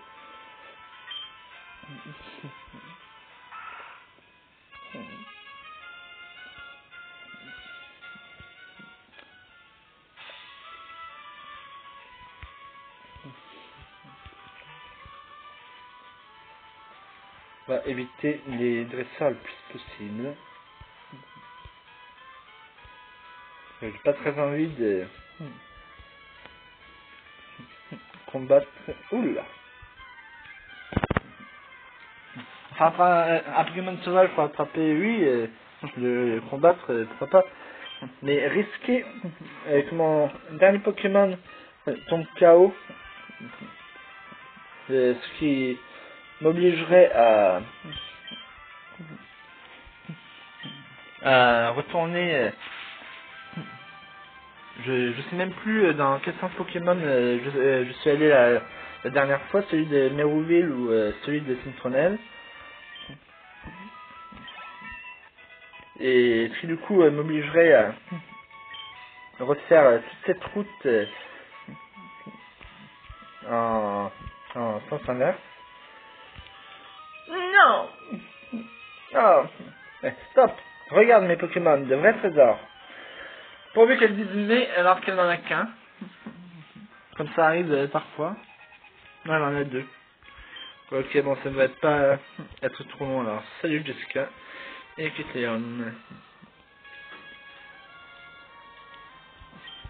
On va éviter les dresseurs le plus possible. J'ai pas très envie de combattre. Oula! Enfin, un Pokémon sauvage pour attraper, oui, le combattre, pourquoi pas. Mais risquer que mon dernier Pokémon tombe KO, ce qui m'obligerait à retourner. Je sais même plus dans quel sens Pokémon je suis allé la dernière fois, celui de Merouville ou celui de Cintronel. Et qui du coup m'obligerait à refaire toute cette route en sens inverse. Non! Oh! Stop! Regarde mes Pokémon, de vrais trésors. Pourvu qu'elle dise mais alors qu'elle n'en a qu'un. Comme ça arrive parfois. Non, elle en a deux. Ok, bon, ça ne va pas être trop long alors. Salut Jessica. Et Kitleon.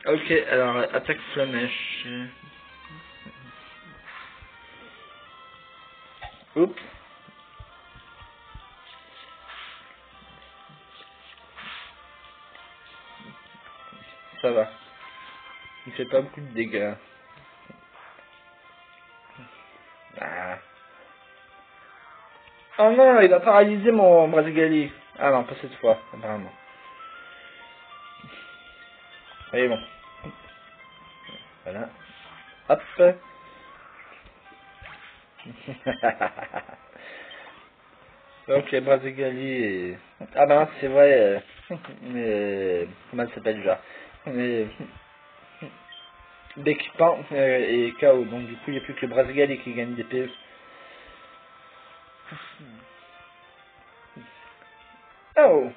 Ok, alors attaque flamèche. Oups. Ça va. Il fait pas beaucoup de dégâts. Ah. Oh non, il a paralysé mon Brasigali. Ah non, pas cette fois, apparemment. Allez, bon. Voilà. Hop. Donc les Brasigali et... Ah ben c'est vrai. Comment ça s'appelle déjà? L'équipement est KO, donc du coup il n'y a plus que le Brasigali qui gagne des PE. Oh!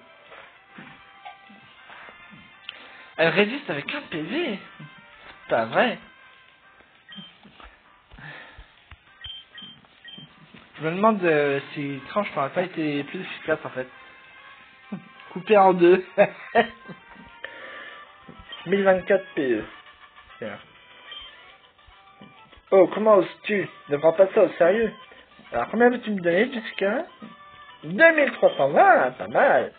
Elle résiste avec un PV? C'est pas vrai. Je me demande si Tranche n'aurait pas été plus efficace en fait. Coupé en deux. 1024 PE. Tiens. Oh, comment oses-tu? Ne prends pas ça au sérieux. Alors, combien veux-tu me donner jusqu'à 2320, pas mal.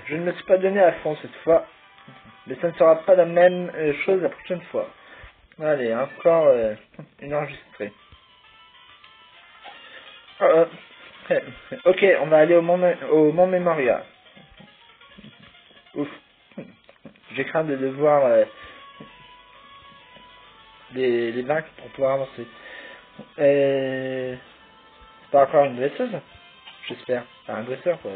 Je ne me suis pas donné à fond cette fois, mais ça ne sera pas la même chose la prochaine fois. Allez, encore une enregistrée. Ok, on va aller au Mont Memoria. Ouf. J'ai craint de devoir les vaincre pour pouvoir avancer. C'est pas encore une dresseuse? J'espère. Enfin, un dresseur, quoi.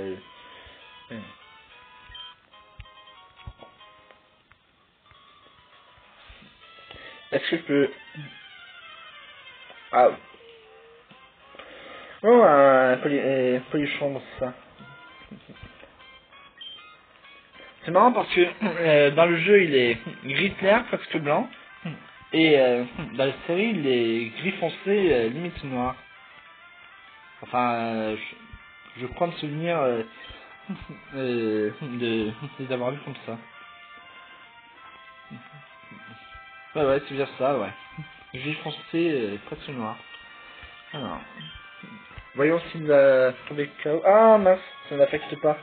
Est-ce que je peux... Ah oui. Oh, un polichon, ça. C'est marrant parce que dans le jeu, il est gris clair, presque blanc. Et dans la série, il est gris foncé, limite noir. Enfin, je crois me souvenir de les avoir vus comme ça. Ouais, c'est bien ça, ouais. Gris foncé, presque noir. Alors, voyons s'il va tomber KO. Ah mince, ça n'affecte pas.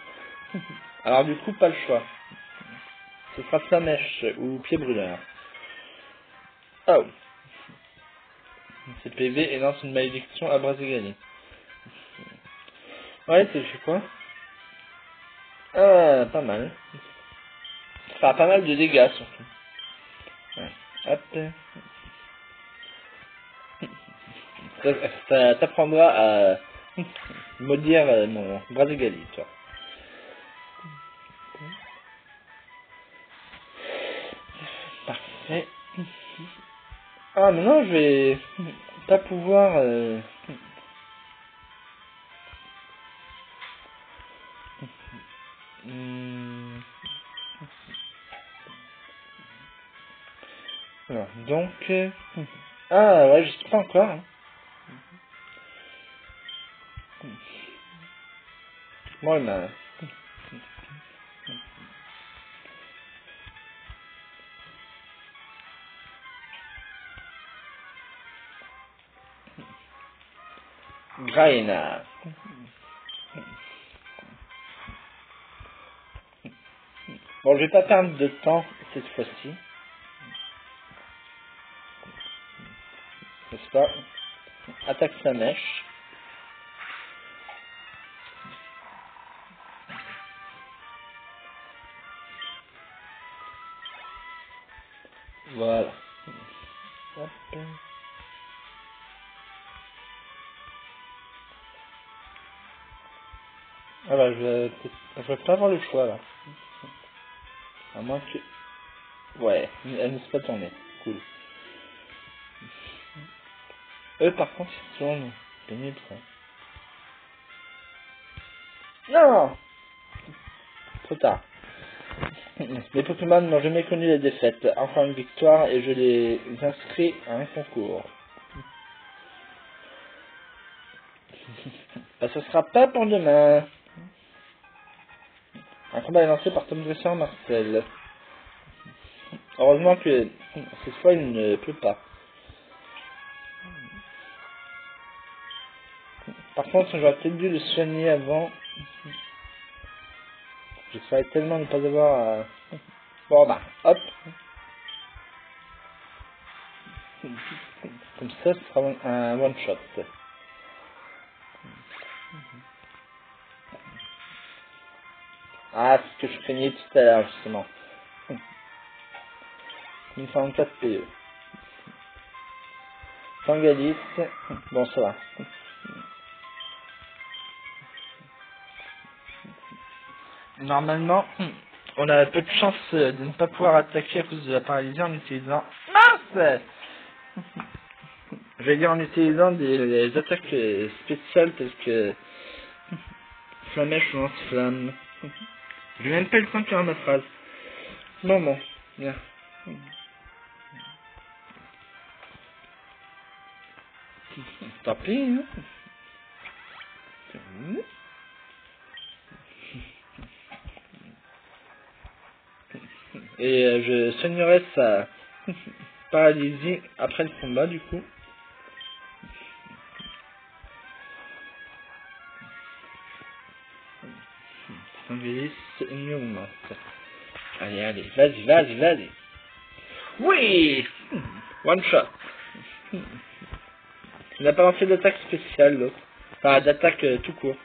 Alors du coup, pas le choix. Ce sera Flamèche ou Pied Brûleur. Oh. C'est PV et lance une malédiction à bras égalés. Ouais, c'est fait quoi? Ah, pas mal. Ça fera pas mal de dégâts surtout. Ouais. Hop. Ça t'apprendra à maudire mon bras égalé, toi. Parfait. Ah, maintenant je vais pas pouvoir... Alors, donc... Ah, ouais, je sais pas encore. Hein. Moi, ma... Graina. Bon, je vais pas perdre de temps cette fois-ci. N'est-ce pas? Attaque sa mèche. Voilà. Hop. Ah bah, je vais pas avoir le choix, là. À moins que... Ouais, elle ne s'est pas tournée. Cool. Eux, par contre, ils se tournent. Pénible, ça. Non! Trop tard. Les Pokémon n'ont jamais connu la défaite. Enfin une victoire et je les inscris à un concours. Bah, ce sera pas pour demain. Un combat est lancé par Tom Dresser Marcel. Heureusement que cette fois il ne pleut pas. Par contre, j'aurais peut-être dû le soigner avant. Je serais tellement ne pas avoir... Bon bah, hop. Comme ça, ce sera un one-shot. Ah, c'est ce que je craignais tout à l'heure, justement. 1044 PE. Sangalis. Bon, ça va. Normalement, on a peu de chance de ne pas pouvoir attaquer à cause de la paralysie en utilisant... Mince! Je vais dire en utilisant des attaques spéciales telles que... Flamèche ou lance-flamme. J'ai même pas eu le temps de faire ma phrase. Bon, bien. Tant pis, hein. Et je soignerai paralysie après le combat du coup. Sanguilis, Newmont. Allez, allez, vas-y, vas-y, vas-y. Oui! One shot. Il n'a pas lancé d'attaque spéciale, l'autre. Enfin, d'attaque tout court.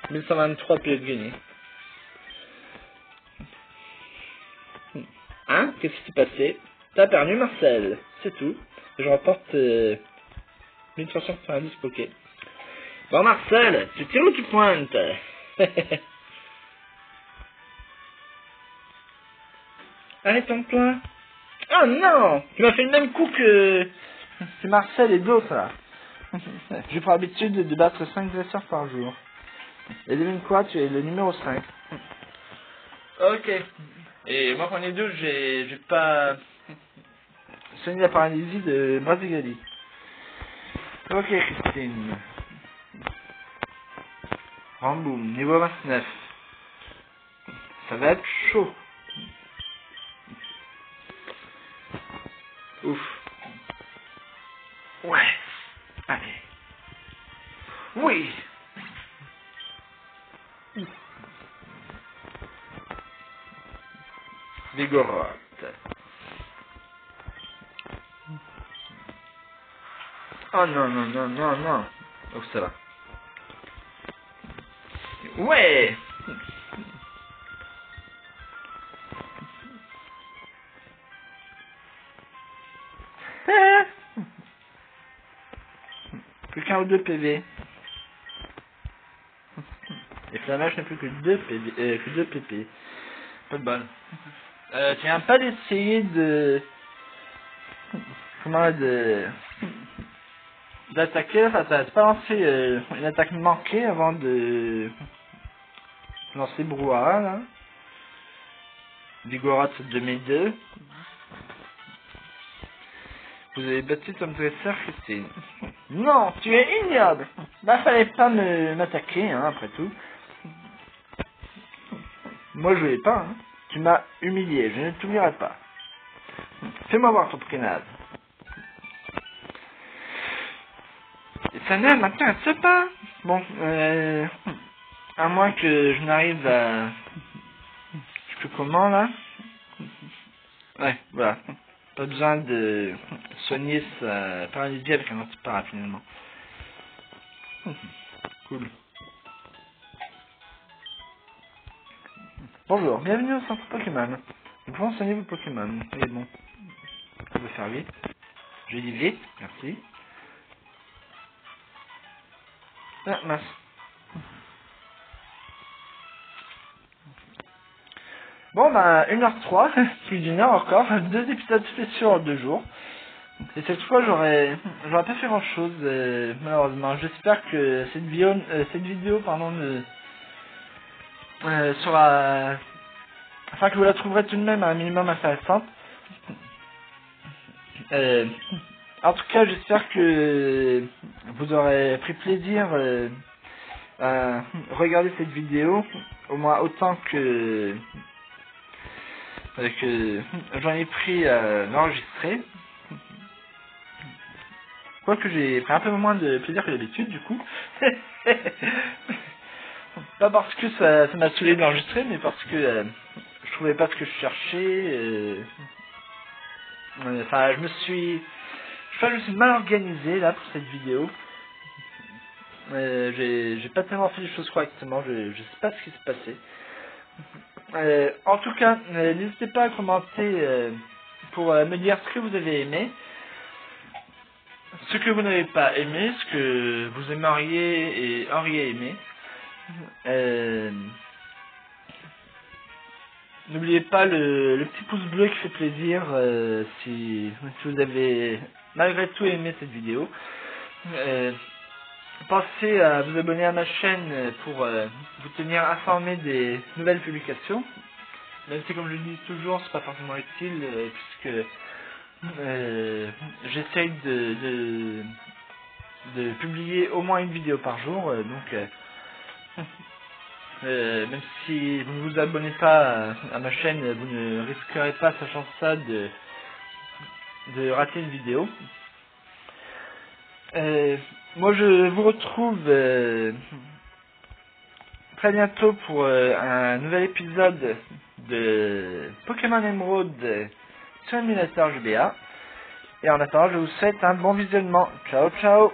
1123 PE de gagné. Hein? Qu'est-ce qui s'est passé? T'as perdu, Marcel. C'est tout. Je remporte 1390 poké. Bon, Marcel, tu tires ou tu pointes? Arrête-toi. Oh non! Tu m'as fait le même coup que... C'est Marcel et d'autres, là. J'ai pour habitude de battre 5 dresseurs par jour. Et devine quoi, tu es le numéro 5. Ok. Et moi, quand on est deux, j'ai pas... soigné la paralysie de Brasigali. Ok, Christine. Ramboum, niveau 29. Ça va être chaud. Ouf. Ouais. Allez. Oui. Vigorote. Oh non, non, non, non, non. Oh, ça va. Ouais. Plus qu'un ou deux PV. Et Flamage n'a plus que 2 PV, que 2 PP. Pas de balle. Tu viens pas d'essayer de... Comment d'attaquer, enfin t'as pas lancé une attaque manquée avant de lancer Brouhaha là. Vigorote 2002. Vous avez battu ton dresseur, Christine. Non, tu es ignoble. Bah fallait pas m'attaquer hein, après tout. Moi je voulais pas, hein. Tu m'as humilié, je ne t'oublierai pas. Fais-moi voir ton prénade. Et ça ne m'intéresse pas. Bon, à moins que je n'arrive à... Je sais plus comment là. Ouais, voilà. Pas besoin de soigner sa paralysie avec un antipara finalement. Cool. Bonjour, bienvenue au centre Pokémon. Nous pouvons soigner vos Pokémon. Et bon, ça peut faire vite. Je dis vite, merci. Ah, mince. Bon, bah, 1h03, plus d'une heure encore, 2 épisodes spéciaux en 2 jours. Et cette fois, j'aurais pas fait grand chose, malheureusement. J'espère que cette vidéo, pardon, sera, enfin, que vous la trouverez tout de même à un minimum intéressante. En tout cas, j'espère que vous aurez pris plaisir à regarder cette vidéo, au moins autant que j'en ai pris à l'enregistrer. Quoique j'ai pris un peu moins de plaisir que d'habitude, du coup. Pas parce que ça m'a saoulé de l'enregistrer, mais parce que je trouvais pas ce que je cherchais. Enfin, je me suis mal organisé là pour cette vidéo. J'ai pas tellement fait les choses correctement, je sais pas ce qui s'est passé. En tout cas, n'hésitez pas à commenter pour me dire ce que vous avez aimé, ce que vous n'avez pas aimé, ce que vous aimeriez et auriez aimé. N'oubliez pas le petit pouce bleu qui fait plaisir si vous avez malgré tout aimé cette vidéo. Pensez à vous abonner à ma chaîne pour vous tenir informé des nouvelles publications. Même si, comme je le dis toujours, c'est pas forcément utile puisque j'essaye de publier au moins une vidéo par jour. Même si vous ne vous abonnez pas à ma chaîne, vous ne risquerez pas, sachant ça, de rater une vidéo. Moi je vous retrouve très bientôt pour un nouvel épisode de Pokémon Emerald sur l'émulateur GBA. Et en attendant, je vous souhaite un bon visionnement. Ciao ciao.